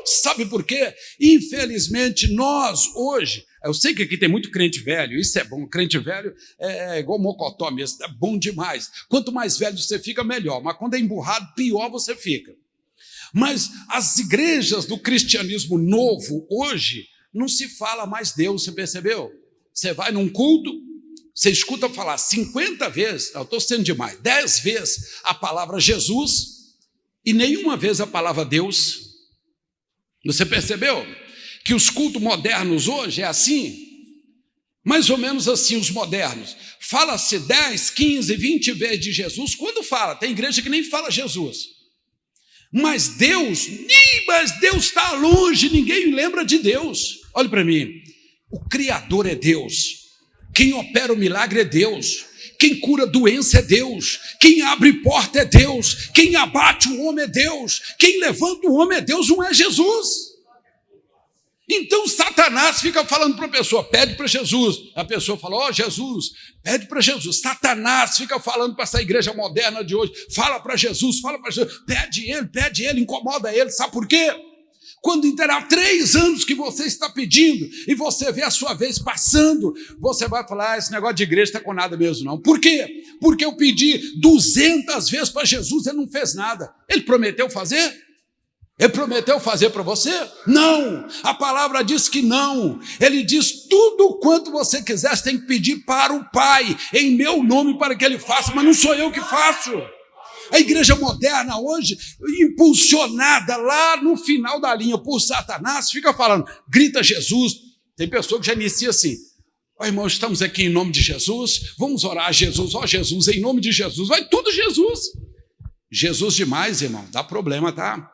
Sabe por quê? Infelizmente nós hoje, eu sei que aqui tem muito crente velho, isso é bom, crente velho é igual mocotó mesmo, é bom demais. Quanto mais velho você fica, melhor, mas quando é emburrado, pior você fica. Mas as igrejas do cristianismo novo, hoje, não se fala mais Deus, você percebeu? Você vai num culto, você escuta falar 50 vezes, eu estou sendo demais, 10 vezes a palavra Jesus e nenhuma vez a palavra Deus. Você percebeu que os cultos modernos hoje é assim? Mais ou menos assim os modernos. Fala-se 10, 15, 20 vezes de Jesus. Quando fala? Tem igreja que nem fala Jesus. Mas Deus está longe, ninguém lembra de Deus. Olhe para mim, o Criador é Deus. Quem opera o milagre é Deus. Quem cura doença é Deus, quem abre porta é Deus, quem abate o homem é Deus, quem levanta o homem é Deus, não é Jesus. Então Satanás fica falando para a pessoa, pede para Jesus, a pessoa fala, ó Jesus, pede para Jesus. Satanás fica falando para essa igreja moderna de hoje, fala para Jesus, pede ele, incomoda ele, sabe por quê? Quando terá 3 anos que você está pedindo e você vê a sua vez passando, você vai falar, esse negócio de igreja está com nada mesmo não. Por quê? Porque eu pedi 200 vezes para Jesus, ele não fez nada. Ele prometeu fazer? Ele prometeu fazer para você? Não, a palavra diz que não. Ele diz: tudo quanto você quiser, você tem que pedir para o Pai, em meu nome, para que Ele faça, mas não sou eu que faço. A igreja moderna hoje, impulsionada lá no final da linha por Satanás, fica falando, grita Jesus. Tem pessoa que já inicia assim: ó, irmão, estamos aqui em nome de Jesus, vamos orar a Jesus, ó Jesus, em nome de Jesus, vai tudo Jesus. Jesus demais, irmão, dá problema, tá?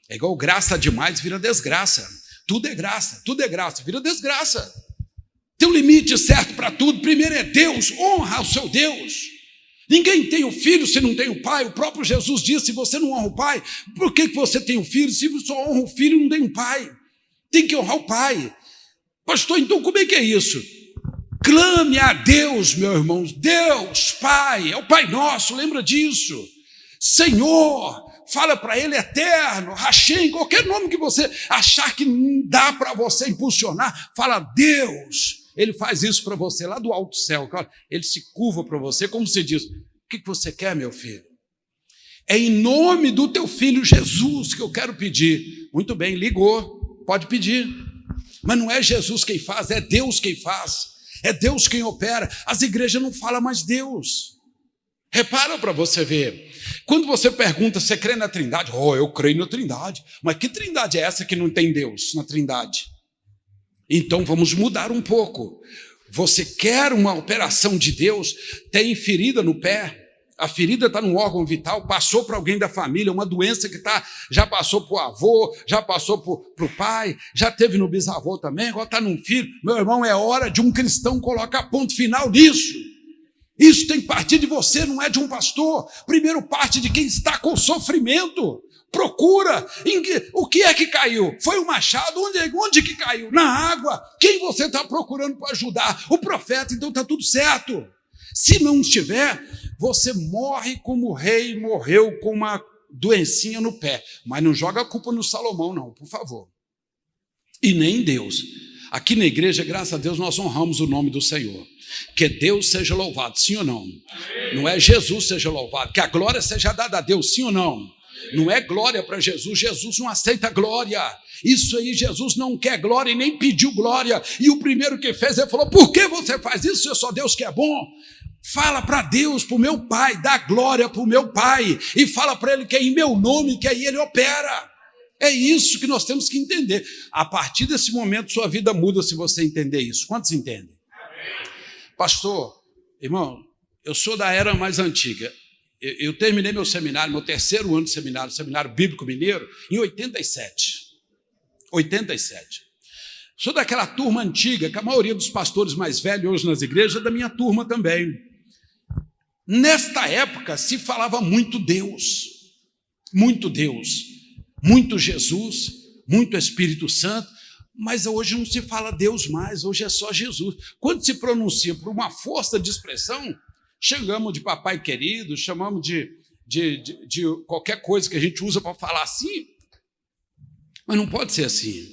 É igual graça demais, vira desgraça. Tudo é graça, vira desgraça. Tem um limite certo para tudo. Primeiro é Deus, honra o seu Deus. Ninguém tem o filho se não tem o pai. O próprio Jesus disse: se você não honra o pai, por que você tem o filho? Se você só honra o filho, não tem o pai. Tem que honrar o pai. Pastor, então como é que é isso? Clame a Deus, meus irmãos. Deus, Pai, é o Pai Nosso, lembra disso. Senhor, fala para Ele, Eterno, Hashem, qualquer nome que você achar que não dá para você impulsionar, fala Deus. Ele faz isso para você lá do alto céu. Ele se curva para você, como se diz: o que você quer, meu filho? É em nome do teu filho Jesus que eu quero pedir. Muito bem, ligou, pode pedir. Mas não é Jesus quem faz, é Deus quem faz. É Deus quem opera. As igrejas não falam mais Deus. Repara para você ver. Quando você pergunta, você crê na Trindade? Oh, eu creio na Trindade. Mas que Trindade é essa que não tem Deus na Trindade? Então vamos mudar um pouco. Você quer uma operação de Deus? Tem ferida no pé? A ferida está no órgão vital, passou para alguém da família, uma doença que já passou para o avô, já passou para o pai, já teve no bisavô também, agora está num filho. Meu irmão, é hora de um cristão colocar ponto final nisso. Isso tem que partir de você, não é de um pastor. Primeiro parte de quem está com sofrimento. Procura. O que é que caiu? Foi o machado? Onde que caiu? Na água. Quem você está procurando para ajudar? O profeta. Então está tudo certo. Se não estiver, você morre como o rei morreu com uma doencinha no pé. Mas não joga a culpa no Salomão, não, por favor. E nem em Deus. Aqui na igreja, graças a Deus, nós honramos o nome do Senhor. Que Deus seja louvado, sim ou não? Não é Jesus seja louvado, que a glória seja dada a Deus, sim ou não? Não é glória para Jesus, Jesus não aceita glória. Isso aí, Jesus não quer glória e nem pediu glória. E o primeiro que fez, ele falou: por que você faz isso? É só Deus que é bom. Fala para Deus, para o meu Pai, dá glória para o meu Pai. E fala para Ele que é em meu nome, que aí Ele opera. É isso que nós temos que entender. A partir desse momento, sua vida muda se você entender isso. Quantos entendem? Pastor, irmão, eu sou da era mais antiga. Eu terminei meu seminário, meu terceiro ano de seminário, Seminário Bíblico Mineiro, em 87. 87. Sou daquela turma antiga, que a maioria dos pastores mais velhos hoje nas igrejas é da minha turma também. Nesta época se falava muito Deus, muito Jesus, muito Espírito Santo, mas hoje não se fala Deus mais, hoje é só Jesus. Quando se pronuncia por uma força de expressão, chamamos de papai querido, chamamos de qualquer coisa que a gente usa para falar assim, mas não pode ser assim.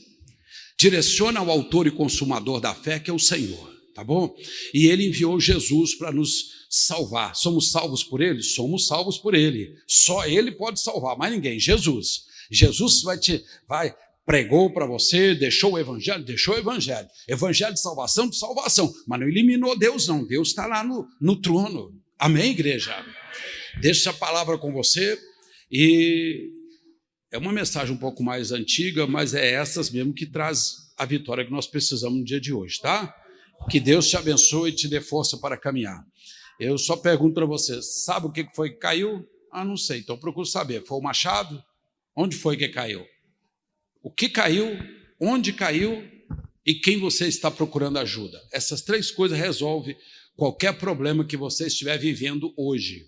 Direciona ao autor e consumador da fé, que é o Senhor, tá bom? E Ele enviou Jesus para nos salvar. Somos salvos por Ele? Somos salvos por Ele. Só Ele pode salvar, mais ninguém. Jesus pregou para você, deixou o evangelho, evangelho de salvação, mas não eliminou Deus não, Deus está lá no trono, amém, igreja? Deixo essa palavra com você, e é uma mensagem um pouco mais antiga, mas é essas mesmo que traz a vitória que nós precisamos no dia de hoje, tá? Que Deus te abençoe e te dê força para caminhar. Eu só pergunto para você, sabe o que foi que caiu? Ah, não sei, então procuro saber, foi o machado? Onde foi que caiu? O que caiu, onde caiu e quem você está procurando ajuda. Essas três coisas resolvem qualquer problema que você estiver vivendo hoje.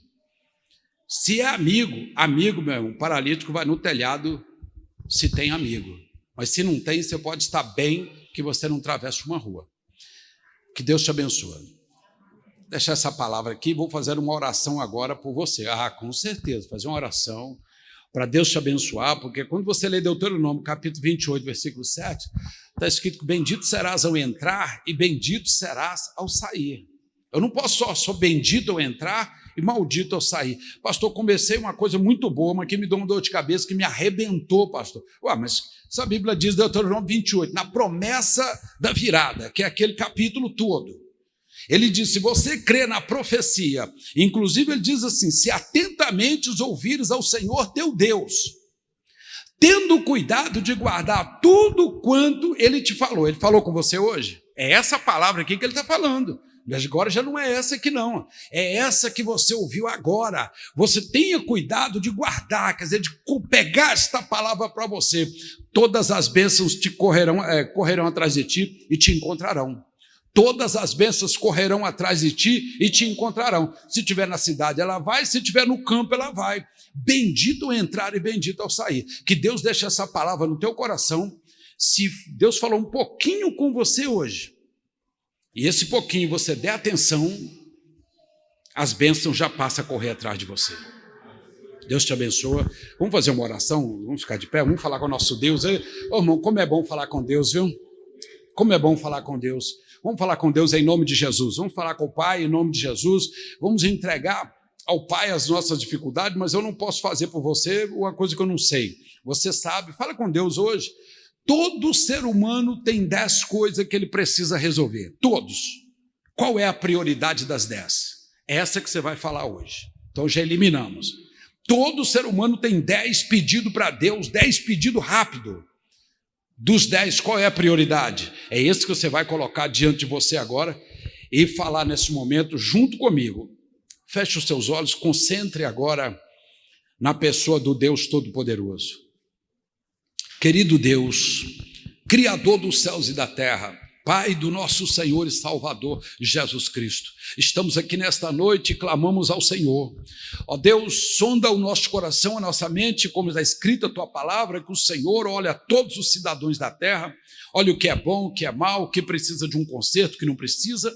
Se é amigo, meu irmão, paralítico vai no telhado se tem amigo. Mas se não tem, você pode estar bem que você não atravessa uma rua. Que Deus te abençoe. Deixa essa palavra aqui, vou fazer uma oração agora por você. Ah, com certeza, fazer uma oração para Deus te abençoar, porque quando você lê Deuteronômio, capítulo 28, versículo 7, está escrito que bendito serás ao entrar e bendito serás ao sair. Eu não posso só bendito eu entrar e maldito eu sair. Pastor, comecei uma coisa muito boa, mas que me deu uma dor de cabeça, que me arrebentou, pastor. Ué, mas essa Bíblia diz, Deuteronômio 28, na promessa da virada, que é aquele capítulo todo. Ele diz, se você crê na profecia, inclusive ele diz assim, se atentamente os ouvires ao Senhor teu Deus, tendo cuidado de guardar tudo quanto ele te falou. Ele falou com você hoje? É essa palavra aqui que ele está falando. Mas agora já não é essa aqui não, é essa que você ouviu agora. Você tenha cuidado de guardar, quer dizer, de pegar esta palavra para você. Todas as bênçãos te correrão atrás de ti e te encontrarão. Todas as bênçãos correrão atrás de ti e te encontrarão. Se estiver na cidade, ela vai. Se estiver no campo, ela vai. Bendito ao entrar e bendito ao sair. Que Deus deixe essa palavra no teu coração. Se Deus falou um pouquinho com você hoje, e esse pouquinho você der atenção, as bênçãos já passam a correr atrás de você. Deus te abençoa. Vamos fazer uma oração? Vamos ficar de pé? Vamos falar com o nosso Deus. Ô, irmão, como é bom falar com Deus, viu? Como é bom falar com Deus. Vamos falar com Deus em nome de Jesus. Vamos falar com o Pai em nome de Jesus. Vamos entregar ao Pai as nossas dificuldades, mas eu não posso fazer por você uma coisa que eu não sei. Você sabe, fala com Deus hoje. Todo ser humano tem 10 coisas que ele precisa resolver. Todos. Qual é a prioridade das 10? É essa que você vai falar hoje. Então já eliminamos. Todo ser humano tem 10 pedidos para Deus, 10 pedidos rápido. Dos 10, qual é a prioridade? É esse que você vai colocar diante de você agora e falar nesse momento junto comigo. Feche os seus olhos, concentre agora na pessoa do Deus Todo-Poderoso. Querido Deus, Criador dos céus e da terra, Pai do nosso Senhor e Salvador Jesus Cristo, estamos aqui nesta noite e clamamos ao Senhor. Ó Deus, sonda o nosso coração, a nossa mente, como está escrita a Tua palavra, que o Senhor olha a todos os cidadãos da terra, olha o que é bom, o que é mal, o que precisa de um conserto, o que não precisa,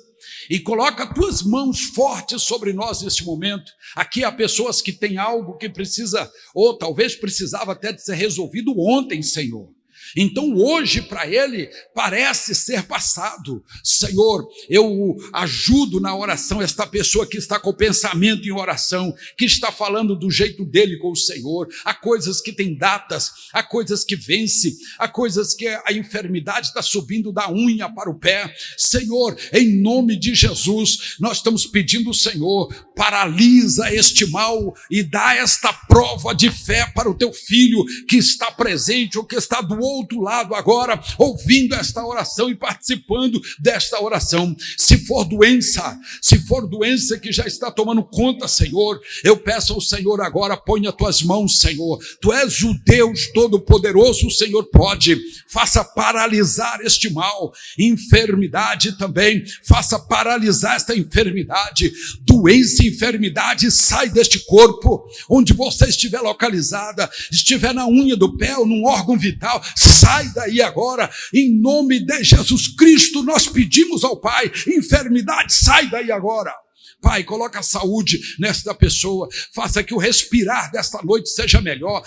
e coloca Tuas mãos fortes sobre nós neste momento. Aqui há pessoas que têm algo que precisa, ou talvez precisava até de ser resolvido ontem, Senhor. Então hoje para ele parece ser passado. Senhor, eu ajudo na oração esta pessoa que está com o pensamento em oração, que está falando do jeito dele com o Senhor. Há coisas que têm datas, há coisas que vencem, há coisas que a enfermidade está subindo da unha para o pé. Senhor, em nome de Jesus, nós estamos pedindo ao Senhor, paralisa este mal e dá esta prova de fé para o teu filho que está presente ou que está do outro lado agora, ouvindo esta oração e participando desta oração. Se for doença que já está tomando conta, Senhor, eu peço ao Senhor agora, põe as tuas mãos, Senhor. Tu és o Deus Todo-Poderoso, o Senhor pode. Faça paralisar este mal. Enfermidade também, faça paralisar esta enfermidade. Doença e enfermidade, sai deste corpo, onde você estiver localizada, estiver na unha do pé ou num órgão vital, sai daí agora, em nome de Jesus Cristo, nós pedimos ao Pai, enfermidade, sai daí agora. Pai, coloca a saúde nesta pessoa, faça que o respirar desta noite seja melhor,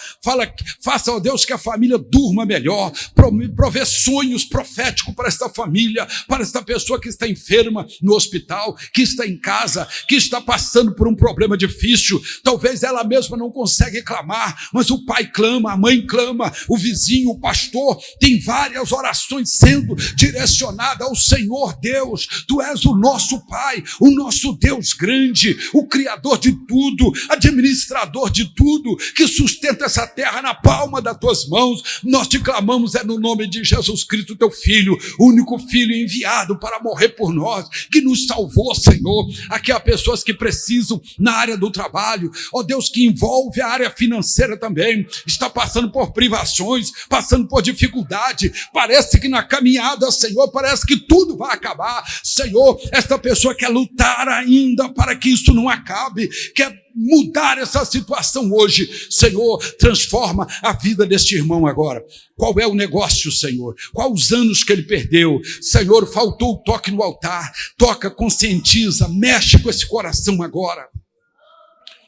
faça, ó Deus, que a família durma melhor, provê sonhos proféticos para esta família, para esta pessoa que está enferma no hospital, que está em casa, que está passando por um problema difícil, talvez ela mesma não consegue clamar, mas o pai clama, a mãe clama, o vizinho, o pastor, tem várias orações sendo direcionadas ao Senhor Deus. Tu és o nosso Pai, o nosso Deus grande, o Criador de tudo, administrador de tudo, que sustenta essa terra na palma das tuas mãos. Nós te clamamos no nome de Jesus Cristo, teu Filho, o único Filho enviado para morrer por nós, que nos salvou, Senhor. Aqui há pessoas que precisam na área do trabalho, ó Deus, que envolve a área financeira também, está passando por privações, passando por dificuldade, parece que na caminhada, Senhor, parece que tudo vai acabar. Senhor, esta pessoa quer lutar ainda para que isso não acabe, quer mudar essa situação hoje. Senhor, transforma a vida deste irmão agora. Qual é o negócio, Senhor? Quais os anos que ele perdeu? Senhor, faltou o toque no altar. Toca, conscientiza, mexe com esse coração agora.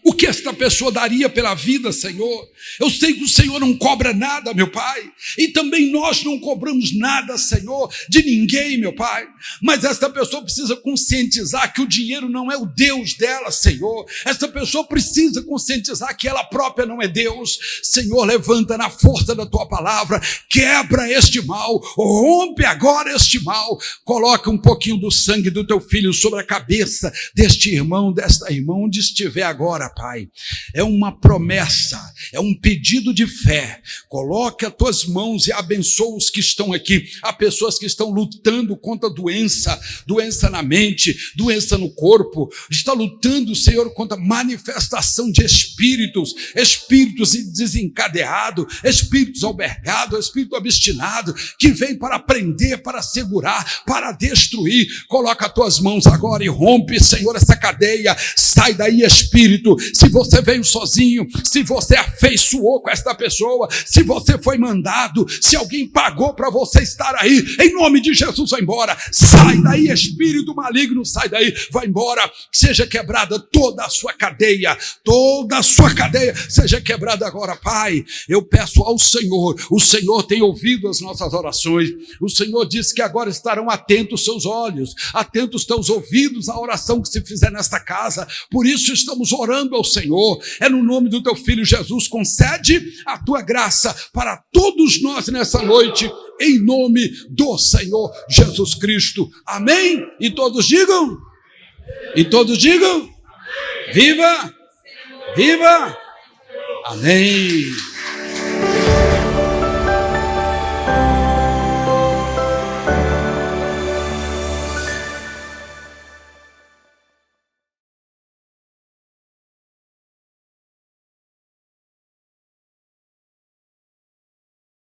O que esta pessoa daria pela vida, Senhor? Eu sei que o Senhor não cobra nada, meu Pai, e também nós não cobramos nada, Senhor, de ninguém, meu Pai, mas esta pessoa precisa conscientizar que o dinheiro não é o Deus dela, Senhor. Esta pessoa precisa conscientizar que ela própria não é Deus. Senhor, levanta na força da tua palavra, quebra este mal, rompe agora este mal, coloca um pouquinho do sangue do teu filho sobre a cabeça deste irmão, desta irmã, onde estiver agora, Pai. É uma promessa, é um pedido de fé. Coloque as tuas mãos e abençoa os que estão aqui. Há pessoas que estão lutando contra doença na mente, doença no corpo. Está lutando, Senhor, contra manifestação de espíritos desencadeados, espíritos albergados, espírito obstinado, que vem para prender, para segurar, para destruir. Coloca as tuas mãos agora e rompe, Senhor, essa cadeia. Sai daí, espírito. Se você veio sozinho, se você afeiçoou com esta pessoa, se você foi mandado, se alguém pagou para você estar aí, em nome de Jesus, vai embora. Sai daí, espírito maligno, sai daí, vai embora. Seja quebrada toda a sua cadeia seja quebrada agora, Pai. Eu peço ao Senhor, o Senhor tem ouvido as nossas orações, o Senhor disse que agora estarão atentos seus olhos, atentos teus ouvidos à oração que se fizer nesta casa. Por isso estamos orando ao Senhor, é no nome do teu filho Jesus. Concede a tua graça para todos nós nessa noite, em nome do Senhor Jesus Cristo. Amém? E todos digam? E todos digam? Viva! Viva! Amém!